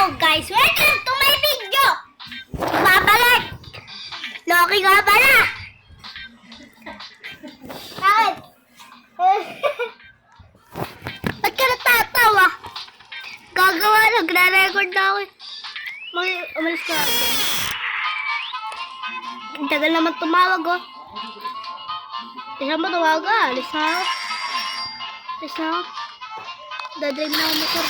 Hello guys, welcome to my video! Babalik! Loki nga pala! Bakit? Ba't ka natatawa? Gagawa, nagre-record na ako. Umalis ka ako. Ang tagal naman tumawag oh. Isa mo tumawag ah, alis na ako. Alis na ako. Dadrive na ako motor.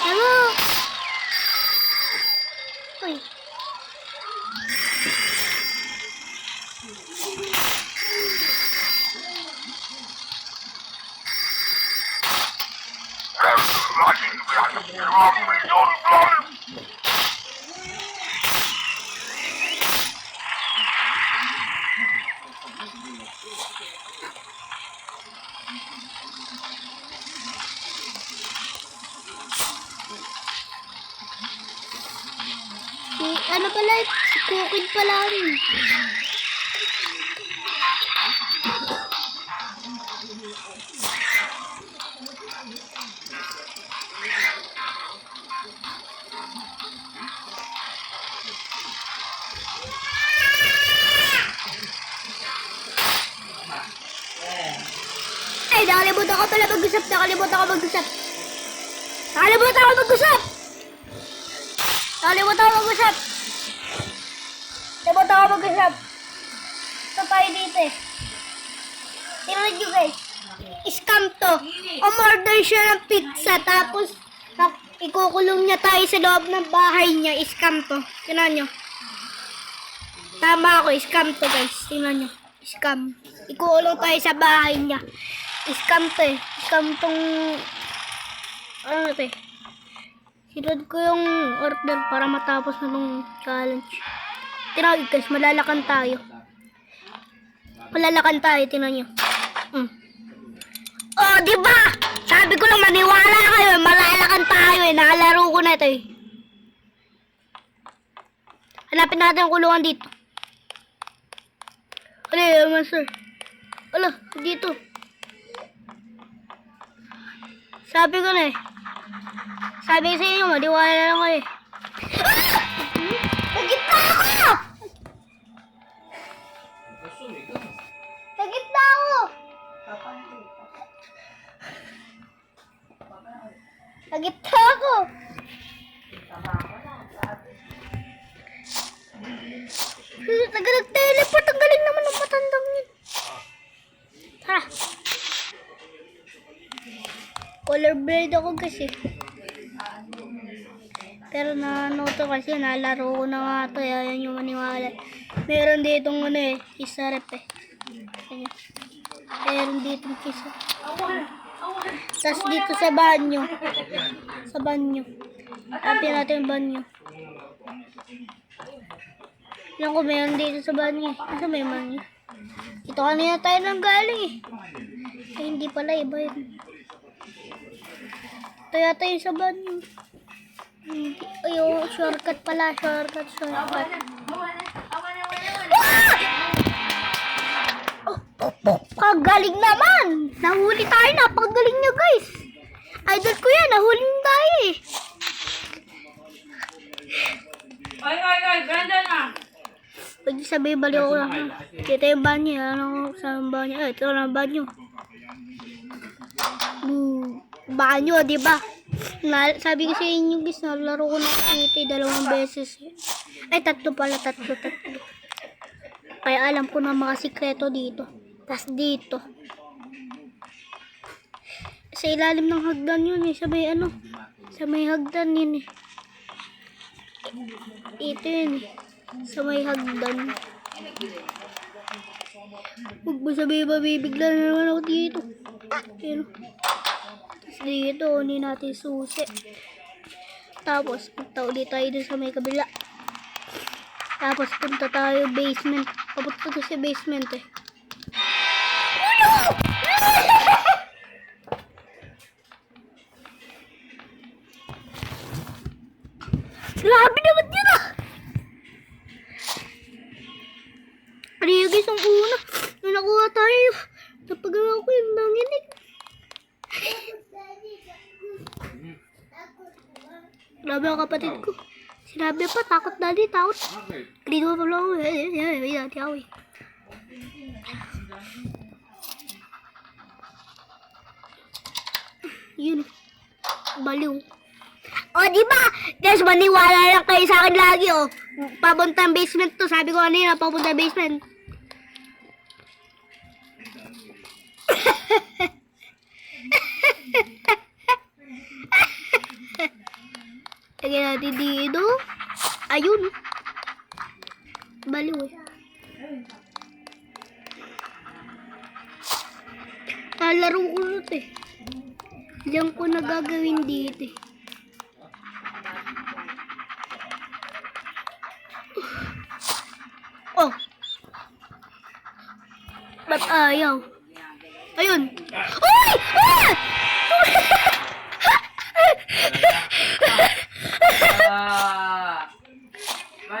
Hello? Uy. Ano pala, si Kukid pala rin. Ay, nakalimutan ko pala mag-usap. Nakalimutan ko mag-usap. Ito tayo dito eh. Tingnan nyo guys. Scam to. Umorder siya ng pizza. Tapos, ikukulong niya tayo sa loob ng bahay niya. Scam to. Tingnan nyo. Tama ako. Scam to guys. Tingnan nyo. Scam. Ikukulong tayo sa bahay niya. Scam to eh. Scam tong... Ano to eh. Sinod ko yung order para matapos na nung challenge. Tingnan guys, malalakan tayo. Tingnan nyo. Oh, diba? Sabi ko lang maniwala kayo, malalakan tayo eh. Nakalaro ko na ito eh. Hanapin natin ang kulungan dito. Ano, master? Ala, dito. Sabi ko na eh. Sabi sa inyo, maniwala lang kayo eh. Nagitna ako! Nagitna ako! Nagitna ako! Nag-teleport. Ang galing naman ng matandang yun. Tara. Colorblind ako kasi. Pero to kasi nalaro ko na nga ito. Ayan yung maniwala. Meron ditong ano eh. Isa rep eh. Ayan. Meron ditong isa. Tapos dito sa banyo. Happy natin yung banyo. Yan ko meron dito sa banyo. Asa may banyo? Ito kanina tayo nang galing eh. Eh hindi pala iba yun. Ito yata yung sa banyo. Ay, shortcut pala. Shortcut. Kagaling naman! Nahuli tayo. Napakagaling nyo guys. Idol ko yan. Nahuli tayo eh. Ay, ganda na. Pwede sabihin balik ako lang. Kita yung banyo. Ano sa banyo? Ito lang banyo. Banyo, diba? Sabi ko sa inyo guys, nalaro ko ng ito 2 beses. Ay, 3 pala. Kaya alam ko na mga sikreto dito. Tas dito. Sa ilalim ng hagdan yun eh. Sa may hagdan yun eh. Ito yun eh. Sa may hagdan. Huwag mo sabihin, mabibigla na naman ako dito. Ayun. Dito, unin natin susi. Tapos, punta ulit tayo dun sa may kabila. Tapos, punta tayo basement. Papunta to sa basement eh. Grabe naman yun ah! Ano yung guys, ang una. Nung nakuha tayo. Napagawa ko yung nanginig. Grabe ang kapatid ko. Sinabi pa, takot daddy, takot. Grito pa lang ako. Dati ako eh. Yun. Baliw. O, di ba? Guys, maniwala lang kayo sa akin lagi, oh. Papuntang basement to. Sabi ko kanina, papuntang basement. Lagyan natin dito. Ayun. Baliw eh. Laro ko ito eh. Diyan ko na gagawin dito eh. Oh. Ba't ayaw? Ayun. Uy!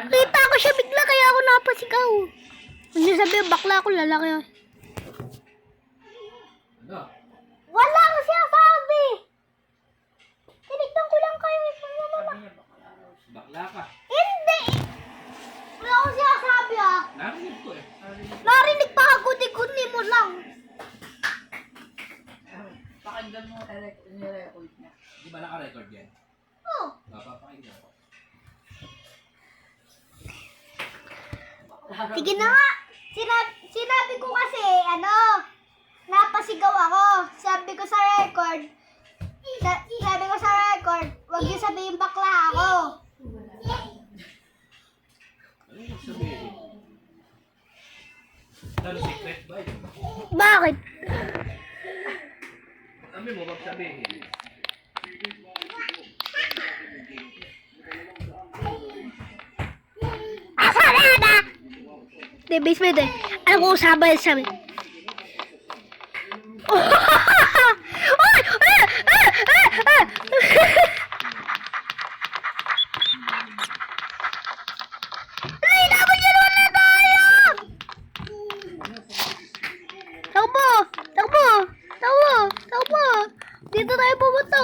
Kita ko siya bigla kaya ako napasigaw. Hindi sabi, bakla ako, lalaki ako. Wala ko siya sabi. Tinignan ko lang kayo. Bakla ka. Hindi. Wala ko siya sabi ah. Narinig ko eh. Narinig pa ako, di mo lang. Pakinggan mo nirecord niya. Di ba naka-record yan? Oh. Papapakinggan ko. Sige na nga. Sinabi ko kasi, napasigaw ako. Sabi ko sa record, huwag niyo sabihin bakla ako. Ano yung sabihin? Ano secret ba yun? Bakit? Sabi mo, wag sabihin. Asa na? Di, basement eh. Alam ko usapan sabi. Oy! Ay, dapat yan wala tayo! Takbo! Dito tayo pumunta.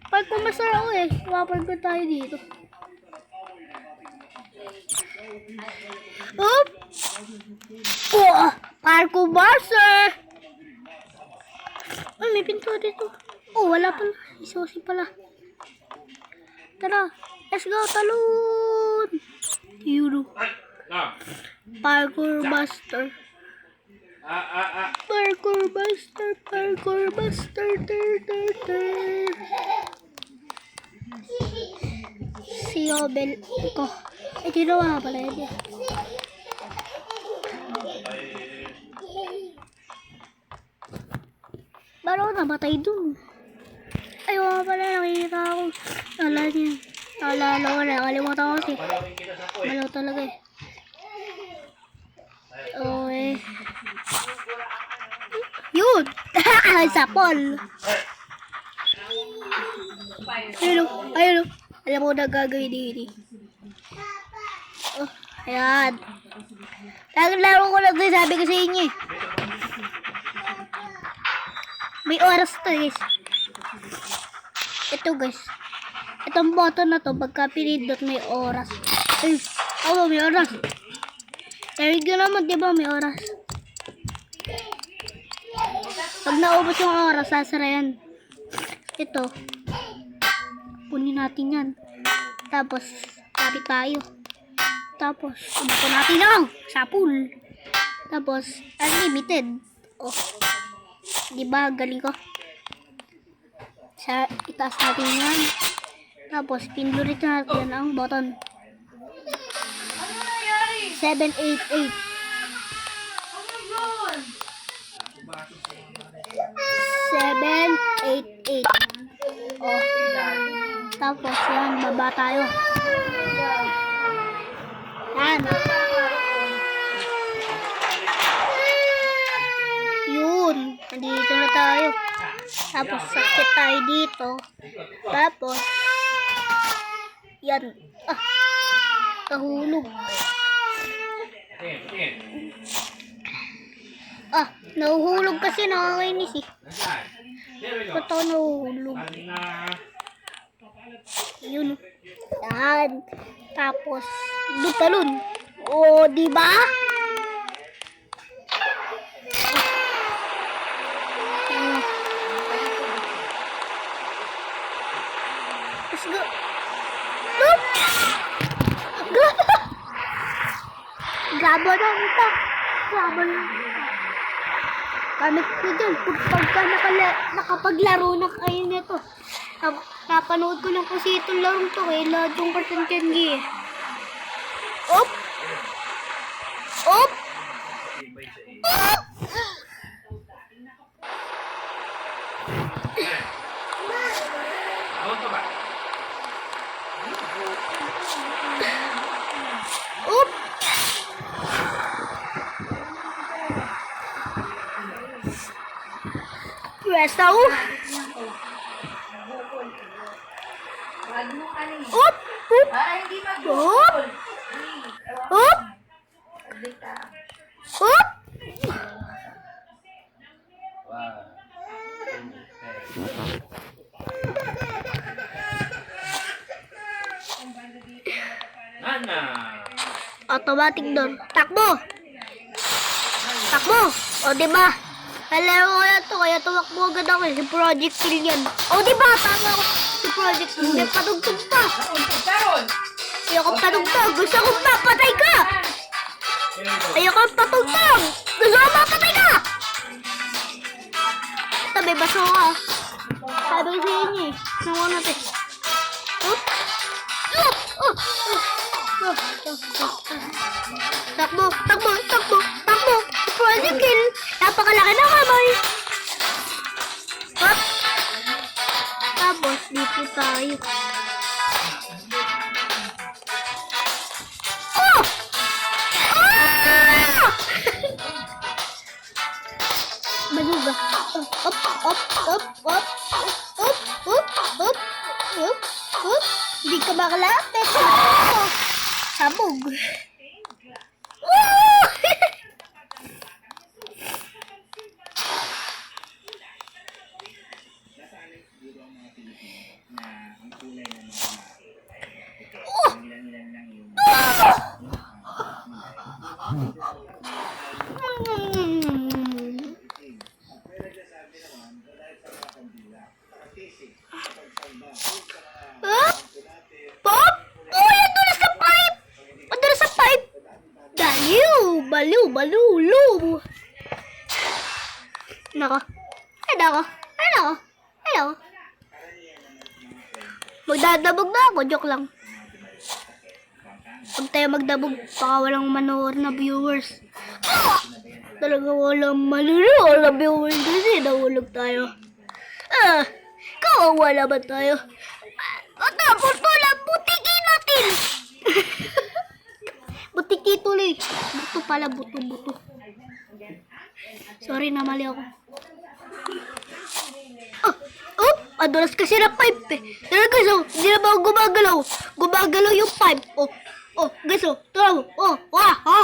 Park ko masara ako eh. Wapark ko tayo dito. Oop! Oh! Parko Barcer! Ay, may pinto dito. Oh, wala pala. Isusi pala. Tara, let's go, talon! Euro. Parkour Buster. Parkour Buster. Si Obel ko. Eh, ginawa pala yun. Ba't ako namatay dun? Ay, wala pala. Nakikita ako. Naalala ko. Nakalimutan ko kasi. Malaw talaga eh. Okay. Yun! Sapol! Ayun. Alam mo na gagawin dito. Oh, ayan. Laro ko lang sabi ko sa inyo eh. May oras to guys. Ito guys. Itong button na to, pagka pinindot may oras. Ay, may oras. Narinig ko naman, diba may oras? Pag naubos yung oras, sasara yan. Ito. Kunin natin yan. Tapos, tabi tayo. Tapos, ubuto natin ang sapul. Tapos, unlimited. Oh. Diba, galing ko. Itaas natin yan. Tapos, pindulit natin ang button. 788. 788. Oh. Tapos, yan, baba tayo. Yan. Yun. Nandito na tayo. Tapos, sakit tayo dito. Tapos, yan. Nahulog. Nahuhulog kasi nakakainis eh. Ba't ako nahuhulog? Yun. Yan. Tapos, talon. O, di ba? Let's go. Look! Grabo lang ito. Grabo lang. Gamit ko dyan. Pagka nakapaglaro na kayo nito. Napanood ko lang kasi itong larong to eh. Lahat yung Cartoon Candy eh. Op! Op! Op! Ako to ba? Op! Pwesta ko. Wag mo kanina. Op! Op! Hindi Op! mag-bukol. Op! Dita. Op! Nana! Automatic doon. Takbo! Takbo! O, diba? Kalaro ko na to, kaya tumakbo agad ako eh. Si Project Kill yan. O, diba? Tama ako. Si Project Kill. May patugtog pa. Untog ka ron. Ayoko patugtog. Gusto kong mapatay ka. Ayoko patugtog. Gusto kong mapatay ka. Tabi, baso ka. Sabi ko sa inyo eh. Nakuha natin. Oh! Oh! Oh! Oh! Takbo! Takbo! Takbo! Takbo! Project Kill! Napakalaki na kamay! Hop! Tapos, dito tayo. Oh! Ah! Maluga. Up, up, up, up, up, up, up, up, up, up. Hindi ka makalapit. Sabog. Oh! Pop! Oh, yan doon sa pipe! Doon sa pipe! Baliw! Baliw! Balulu! Nako. Ay, nako. Ay, nako. Ay, nako. Magdadabog na ako. Joke lang. Huwag tayo magdabog. Baka walang manood na viewers. Ah! Talaga walang manood na viewers kasi nahulog tayo. Ah! Kawawa naman tayo. Tapos wala, butikin natin. Butiki tuloy. Buto pala, buto. Sorry na, mali ako. Oh, adulas kasi na pipe eh. Pero guys, hindi na ba gumagalaw? Gumagalaw yung pipe. Oh, guys, tara.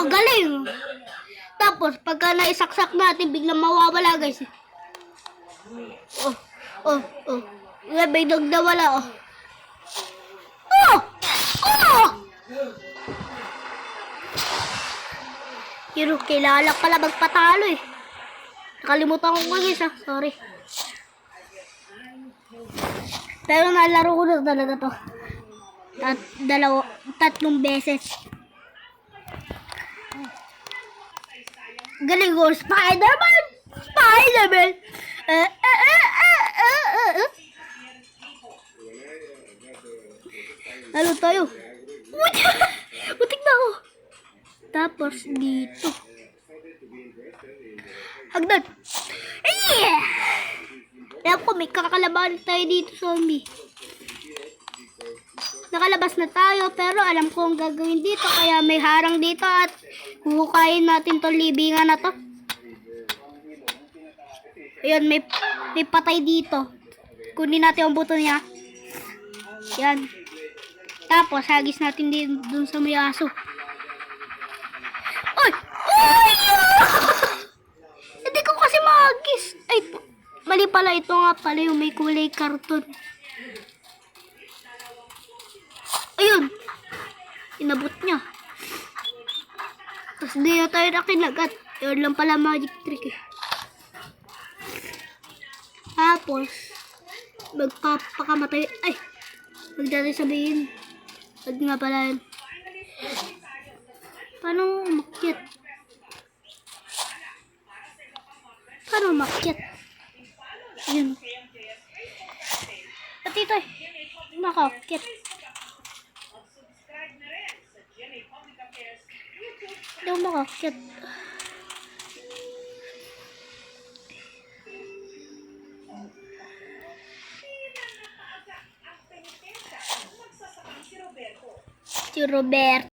Galing. Tapos, pagka naisaksak natin, biglang mawawala, guys. May dog na wala, Pero kilala pala magpatalo eh. Nakalimutan ko guys sorry. Pero nalaro ko na talaga to. Tatlong beses. Galing ko, Spider-Man! Spider-Man! Ano tayo? Butik na ako. Tapos dito. Hagdan. Yeah! Kaya po, may kakalaban tayo dito, zombie. Nakalabas na tayo, pero alam ko ang gagawin dito. Kaya may harang dito at huhukayin natin tong libingan na to. Ayun, may patay dito. Kunin natin ang buto niya. Yan. Tapos, hagis natin din dun sa may aso. Ay! Ay! Hindi ko kasi mahagis. Ay, mali pala ito nga pala yung may kulay karton. Ayun! Inabot niya. Tapos di na tayo nakinagat. Yun lang pala magic trick eh. Tapos, magpapakamatay. Ay! Huwag natin sabihin. Huwag nga pala yun. Paano umakyat? Paano umakyat? Ayun. At ito eh. Makakyat. Hindi ako makakyat. Si Robert.